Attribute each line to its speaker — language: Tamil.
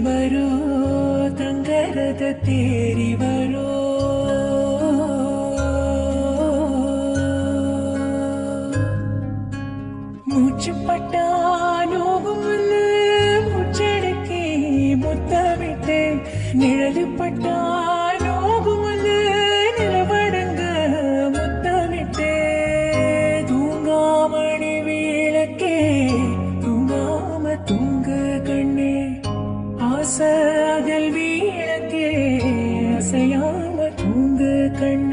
Speaker 1: வரும் தங்கரத தேறி வரும் மூச்சுப்பட்டா நோகும் மூச்செடுக்கி முத்தமிட்டு நிழலுப்பட்டா நோகும் நிலவடங்க முத்தமிட்டு தூங்காமணி விளக்கே தூங்காம தூங்க கண்ணே ஆசைகள் விளக்கே அசையாம தூங்க கண்ணே